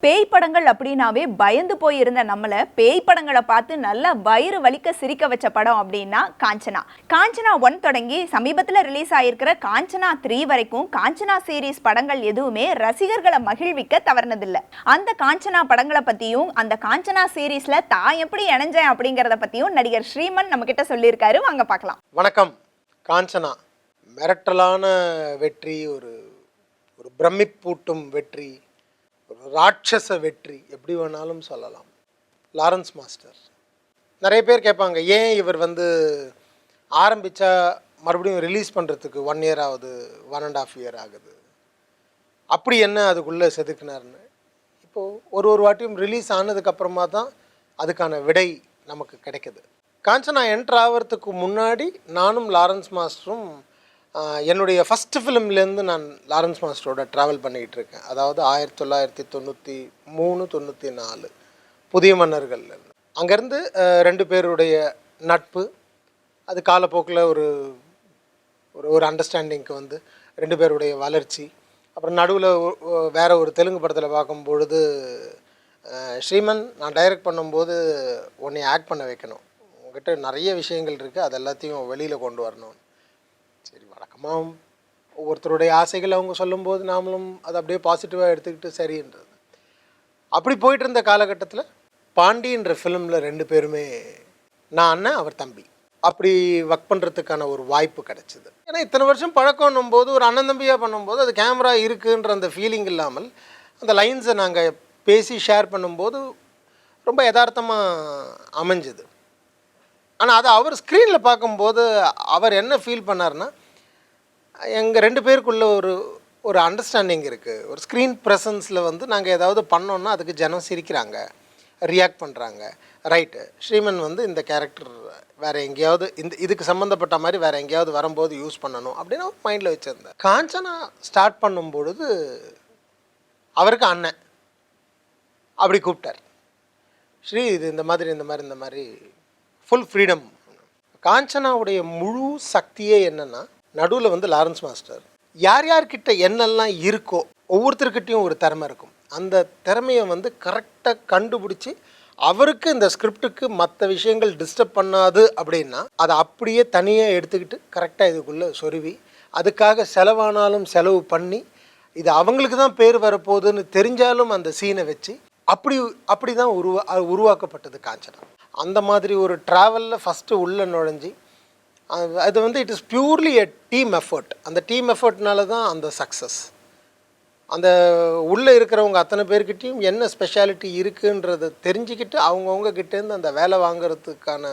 பேய் படங்கள் அப்படின்னாவே பயந்து போயிருந்த நம்மள பேய் படங்களை பார்த்து நல்லா வயிறு வலிக்க சிரிக்க வச்ச படம் அப்படின்னா காஞ்சனா. காஞ்சனா 1 தொடங்கி சமீபத்தில் ரிலீஸ் ஆயிருக்கிற காஞ்சனா 3 வரைக்கும் காஞ்சனா சீரீஸ் படங்கள் எதுவுமே ரசிகர்களை மகிழ்விக்க தவறுனதில்லை. அந்த காஞ்சனா படங்களை பத்தியும் அந்த காஞ்சனா சீரீஸ்ல தான் எப்படி இணைஞ்சேன் அப்படிங்கறத பத்தியும் நடிகர் ஸ்ரீமன் நம்ம கிட்ட சொல்லியிருக்காரு. வாங்க பார்க்கலாம். வணக்கம். காஞ்சனா மிரட்டலான வெற்றி, ஒரு ஒரு பிரமிப்பூட்டும் வெற்றி, ஒரு ராட்சச வெற்றி, எப்படி வேணாலும் சொல்லலாம். Lawrence master. நிறைய பேர் கேட்பாங்க, ஏன் இவர் ஆரம்பித்தா மறுபடியும் ரிலீஸ் பண்ணுறதுக்கு 1 இயர் ஆகுது, 1.5 இயர் ஆகுது, அப்படி என்ன அதுக்குள்ளே செதுக்குனார்னு. இப்போது ஒரு வாட்டியும் ரிலீஸ் ஆனதுக்கப்புறமா தான் அதுக்கான விடை நமக்கு கிடைக்குது. காஞ்சனா என்ட்ரு ஆகிறதுக்கு முன்னாடி நானும் லாரன்ஸ் மாஸ்டரும் என்னுடைய ஃபஸ்ட்டு ஃபிலிம்லேருந்து நான் லாரன்ஸ் மாஸ்டரோட ட்ராவல் பண்ணிக்கிட்டு இருக்கேன். அதாவது 1993-94 புதிய மன்னர்கள்லேருந்து. அங்கேருந்து 2 பேருடைய நட்பு, அது காலப்போக்கில் ஒரு ஒரு அண்டர்ஸ்டாண்டிங்க்கு 2 பேருடைய வளர்ச்சி. அப்புறம் நடுவில் வேறு ஒரு தெலுங்கு படத்தில் பார்க்கும்பொழுது, ஸ்ரீமன் நான் டைரக்ட் பண்ணும்போது உன்னை ஆக்ட் பண்ண வைக்கணும், உங்ககிட்ட நிறைய விஷயங்கள் இருக்குது, அது எல்லாத்தையும் வெளியில் கொண்டு வரணும். சரி, வழக்கமாக ஒவ்வொருத்தருடைய ஆசைகள் அவங்க சொல்லும்போது நாமளும் அதை அப்படியே பாசிட்டிவாக எடுத்துக்கிட்டு சரின்றது. அப்படி போயிட்டு இருந்த காலகட்டத்தில் பாண்டின்ற ஃபிலிமில் 2 பேருமே, நான் அண்ணன் அவர் தம்பி, அப்படி ஒர்க் பண்ணுறதுக்கான ஒரு வாய்ப்பு கிடச்சிது. ஏன்னா இத்தனை வருஷம் பழக்கம்னும் போது ஒரு அண்ணன் தம்பியாக பண்ணும்போது அது கேமரா இருக்குன்ற அந்த ஃபீலிங் இல்லாமல் அந்த லைன்ஸை நாங்கள் பேசி ஷேர் பண்ணும்போது ரொம்ப யதார்த்தமாக அமைஞ்சுது. ஆனால் அது அவர் ஸ்க்ரீனில் பார்க்கும்போது அவர் என்ன ஃபீல் பண்ணார்னா, எங்கள் 2 பேருக்குள்ளே ஒரு அண்டர்ஸ்டாண்டிங் இருக்குது. ஒரு ஸ்க்ரீன் ப்ரெசன்ஸில் நாங்கள் ஏதாவது பண்ணோன்னா அதுக்கு ஜனம் சிரிக்கிறாங்க, ரியாக்ட் பண்ணுறாங்க. ரைட்டு, ஸ்ரீமன் இந்த கேரக்டர் வேறு எங்கேயாவது இதுக்கு சம்மந்தப்பட்ட மாதிரி வேறு எங்கேயாவது வரும்போது யூஸ் பண்ணணும் அப்படின்னு அவர் மைண்டில் வச்சுருந்தேன். காஞ்சனா ஸ்டார்ட் பண்ணும்பொழுது அவருக்கு அண்ணன் அப்படி கூப்பிட்டார், ஸ்ரீ இது இந்த மாதிரி ஃபுல் ஃப்ரீடம். காஞ்சனாவுடைய முழு சக்தியே என்னென்னா, நடுவில் லாரன்ஸ் மாஸ்டர் யார் யார்கிட்ட என்னெல்லாம் இருக்கோ ஒவ்வொருத்தர்கிட்டையும் ஒரு திறமை இருக்கும். அந்த திறமையை கரெக்டாக கண்டுபிடிச்சி அவருக்கு இந்த ஸ்கிரிப்டுக்கு மற்ற விஷயங்கள் டிஸ்டர்ப் பண்ணாது அப்படின்னா அதை அப்படியே தனியாக எடுத்துக்கிட்டு கரெக்டாக இதுக்குள்ளே சொருவி, அதுக்காக செலவானாலும் செலவு பண்ணி, இது அவங்களுக்கு தான் பேர் வரப்போகுதுன்னு தெரிஞ்சாலும் அந்த சீனை வச்சு அப்படி தான் உருவாக்கப்பட்டது காஞ்சனா. அந்த மாதிரி ஒரு ட்ராவலில் ஃபஸ்ட்டு உள்ளே நுழைஞ்சி அது it is purely a team effort. அந்த டீம் எஃபர்ட்னால தான் அந்த சக்ஸஸ். அந்த உள்ளே இருக்கிறவங்க அத்தனை பேர்கிட்டையும் என்ன ஸ்பெஷாலிட்டி இருக்குன்றதை தெரிஞ்சுக்கிட்டு அவங்கவுங்க கிட்டேருந்து அந்த வேலை வாங்கிறதுக்கான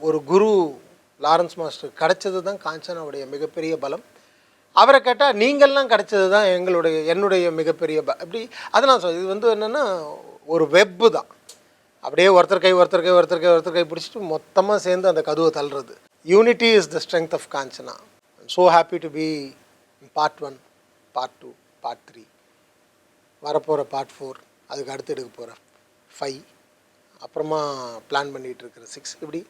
ஒரு குரு லாரன்ஸ் மாஸ்டர் கிடச்சது தான் காஞ்சனாவுடைய மிகப்பெரிய பலம். அவரை கேட்டால் நீங்கள்லாம் கிடச்சது தான் என்னுடைய மிகப்பெரிய இப்படி அதெல்லாம் இது என்னென்னா ஒரு வெப்பு தான். அப்படியே ஒருத்தர் கை பிடிச்சிட்டு மொத்தமாக சேர்ந்து அந்த கதவை தள்ளுறது. Unity is the strength of Kanchana. So happy to be part 1, part 2, part 3, வரப்போகிற பார்ட் 4, அதுக்கு அடுத்து எடுக்க போகிற 5, அப்புறமா பிளான் பண்ணிகிட்டு இருக்கிற 6, இப்படி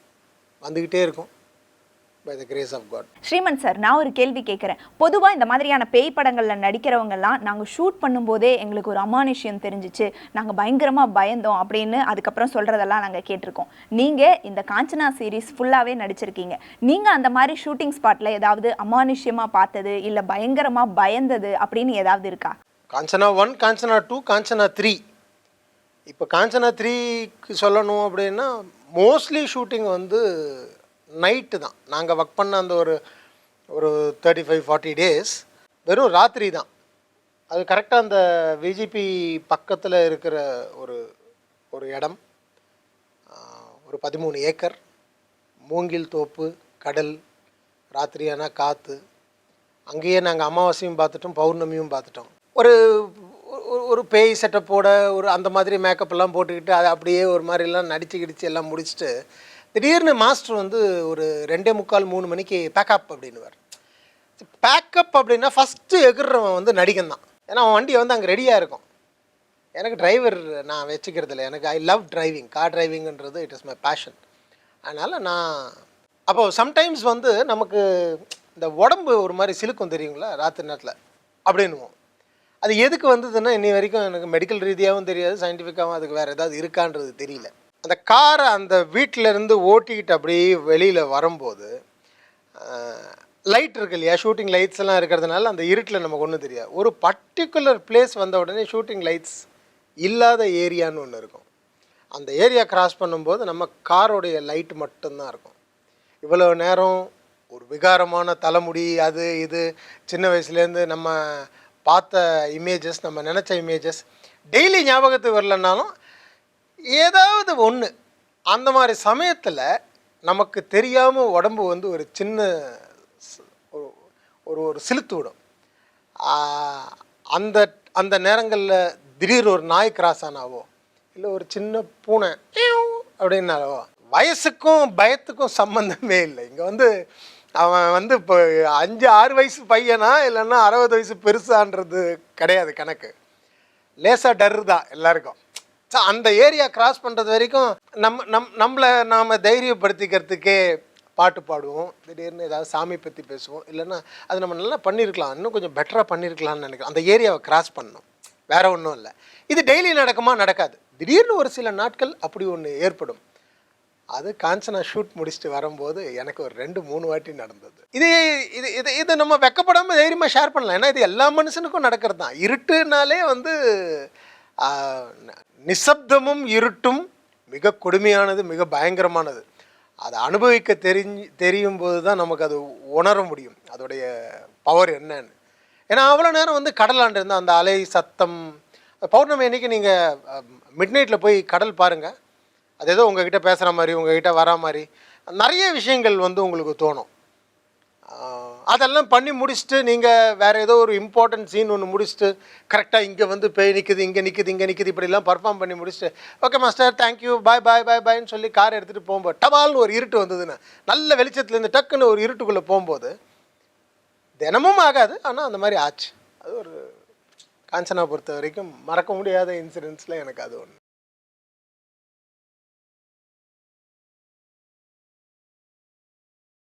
வந்துக்கிட்டே இருக்கும். By the grace of God. Sriman sir, நான் ஒரு கேள்வி கேட்குறேன். பொதுவாக இந்த மாதிரியான பேய் படங்களில் நடிக்கிறவங்கெல்லாம் நாங்கள் ஷூட் பண்ணும்போதே எங்களுக்கு ஒரு அமானுஷ்யம் தெரிஞ்சிச்சு, நாங்கள் பயங்கரமாக பயந்தோம் அப்படின்னு அதுக்கப்புறம் சொல்கிறதெல்லாம் நாங்கள் கேட்டிருக்கோம். நீங்கள் இந்த காஞ்சனா சீரீஸ் ஃபுல்லாகவே நடிச்சிருக்கீங்க. நீங்கள் அந்த மாதிரி ஷூட்டிங் ஸ்பாட்டில் ஏதாவது அமானுஷ்யமாக பார்த்தது இல்லை பயங்கரமாக பயந்தது அப்படின்னு ஏதாவது இருக்கா? காஞ்சனா 1, காஞ்சனா 2, காஞ்சனா 3. இப்போ காஞ்சனா 3க்கு சொல்லணும் அப்படின்னா மோஸ்ட்லி ஷூட்டிங் நைட்டு தான். நாங்கள் ஒர்க் பண்ண அந்த ஒரு 35-40 டேஸ் வெறும் ராத்திரி தான். அது கரெக்டாக அந்த விஜிபி பக்கத்தில் இருக்கிற ஒரு இடம், ஒரு 13 ஏக்கர், மூங்கில் தோப்பு, கடல், ராத்திரியான காற்று. அங்கேயே நாங்கள் அமாவாசையும் பார்த்துட்டோம், பௌர்ணமியும் பார்த்துட்டோம். ஒரு பேய் செட்டப்போட அந்த மாதிரி மேக்கப்லாம் போட்டுக்கிட்டு அதை அப்படியே ஒரு மாதிரிலாம் நடிச்சு எல்லாம் முடிச்சுட்டு திடீர்னு மாஸ்டர் ஒரு 2:45-3 மணிக்கு பேக்கப் அப்படின்னுவார். பேக்கப் அப்படின்னா ஃபஸ்ட்டு எகிர்றவன் நடிகன் தான். ஏன்னா அவன் வண்டி அங்கே ரெடியாக இருக்கும். எனக்கு டிரைவர் நான் வச்சுக்கிறது இல்லை. எனக்கு ஐ லவ் டிரைவிங். கார் டிரைவிங்கிறது இட் இஸ் மை பேஷன். அதனால் நான் அப்போது சம்டைம்ஸ் நமக்கு இந்த உடம்பு ஒரு மாதிரி சிலுக்கும் தெரியுங்களா ராத்திரி நேரத்தில் அப்படின்னுவோம். அது எதுக்கு வந்ததுன்னா இன்னி வரைக்கும் எனக்கு மெடிக்கல் ரீதியாகவும் தெரியாது, சயின்டிஃபிக்காகவும் அதுக்கு வேறு ஏதாவது இருக்கான்றது தெரியல. அந்த காரை அந்த வீட்டிலேருந்து ஓட்டிக்கிட்டு அப்படியே வெளியில் வரும்போது லைட் இருக்கு இல்லையா, ஷூட்டிங் லைட்ஸ் எல்லாம் இருக்கிறதுனால அந்த இருட்டில் நமக்கு ஒன்றும் தெரியாது. ஒரு பர்டிகுலர் பிளேஸ் வந்த உடனே ஷூட்டிங் லைட்ஸ் இல்லாத ஏரியான்னு ஒன்று இருக்கும். அந்த ஏரியா கிராஸ் பண்ணும்போது நம்ம காரோடைய லைட் மட்டும்தான் இருக்கும். இவ்வளோ நேரம் ஒரு விகாரமான தலைமுடி, அது இது சின்ன வயசுலேருந்து நம்ம பார்த்த இமேஜஸ், நம்ம நினச்ச இமேஜஸ் டெய்லி ஞாபகத்துக்கு வரலனாலும் ஏதாவது ஒன்று அந்த மாதிரி சமயத்தில் நமக்கு தெரியாமல் உடம்பு வந்து ஒரு சின்ன ஒரு ஒரு சிலுத்து விடும். அந்த அந்த நேரங்களில் திடீர் ஒரு நாய் கிராஸ் ஆனாவோ, இல்லை ஒரு சின்ன பூனை அப்படின்னாவோ, வயசுக்கும் பயத்துக்கும் சம்மந்தமே இல்லை. இங்கே வந்து அவன் வந்து இப்போ 5-6 வயசு பையனா இல்லைன்னா 60 வயசு பெருசான்றது கிடையாது கணக்கு. லேசாக டர்ரு தான் எல்லாருக்கும். ஸோ அந்த ஏரியா கிராஸ் பண்ணுறது வரைக்கும் நம்மளை நாம் தைரியப்படுத்திக்கிறதுக்கே பாட்டு பாடுவோம், திடீர்னு ஏதாவது சாமி பற்றி பேசுவோம், இல்லைன்னா அது நம்ம நல்லா பண்ணியிருக்கலாம், இன்னும் கொஞ்சம் பெட்டராக பண்ணியிருக்கலாம்னு நினைக்கிறோம். அந்த ஏரியாவை கிராஸ் பண்ணணும், வேறு ஒன்றும் இல்லை. இது டெய்லி நடக்குமா? நடக்காது. திடீர்னு ஒரு சில நாட்கள் அப்படி ஒன்று ஏற்படும். அது காஞ்சனா ஷூட் முடிச்சுட்டு வரும்போது எனக்கு ஒரு 2-3 வாட்டி நடந்தது. இது இது இது இது நம்ம வெக்கப்படாமல் தைரியமாக ஷேர் பண்ணலாம். ஏன்னா இது எல்லா மனுஷனுக்கும் நடக்கிறது தான். இருட்டுனாலே வந்து நிசப்தமும் இருட்டும் மிக கொடுமையானது, மிக பயங்கரமானது. அதை அனுபவிக்க தெரியும் போது தான் நமக்கு அது உணர முடியும் அதோடைய பவர் என்னன்னு. ஏன்னா அவ்வளோ நேரம் வந்து கடலாண்டு இருந்தால் அந்த அலை சத்தம், பௌர்ணமி அன்றைக்கி நீங்கள் மிட் நைட்டில் போய் கடல் பாருங்கள், அது ஏதோ உங்ககிட்ட பேசுகிற மாதிரி, உங்ககிட்ட வரா மாதிரி நிறைய விஷயங்கள் வந்து உங்களுக்கு தோணும். அதெல்லாம் பண்ணி முடிச்சுட்டு நீங்கள் வேறு ஏதோ ஒரு இம்பார்ட்டன்ட் சீன் ஒன்று முடிச்சுட்டு கரெக்டாக இங்கே வந்து போய் நிற்குது, இங்கே நிற்குது, இங்கே நிற்குது, இப்படிலாம் பர்ஃபார்ம் பண்ணி முடிச்சுட்டு ஓகே மாஸ்டர் தேங்க்யூ பாய் பாய் பாய் பாய்ன்னு சொல்லி கார் எடுத்துகிட்டு போகும்போது டபால்னு ஒரு இருட்டு வந்ததுன்னு, நல்ல வெளிச்சத்துலேருந்து டக்குன்னு ஒரு இருட்டுக்குள்ளே போகும்போது தினமும் ஆகாது, ஆனால் அந்த மாதிரி ஆச்சு. அது ஒரு காஞ்சனா பொறுத்த வரைக்கும் மறக்க முடியாத இன்சிடென்ட்ஸில் எனக்கு அது ஒன்று.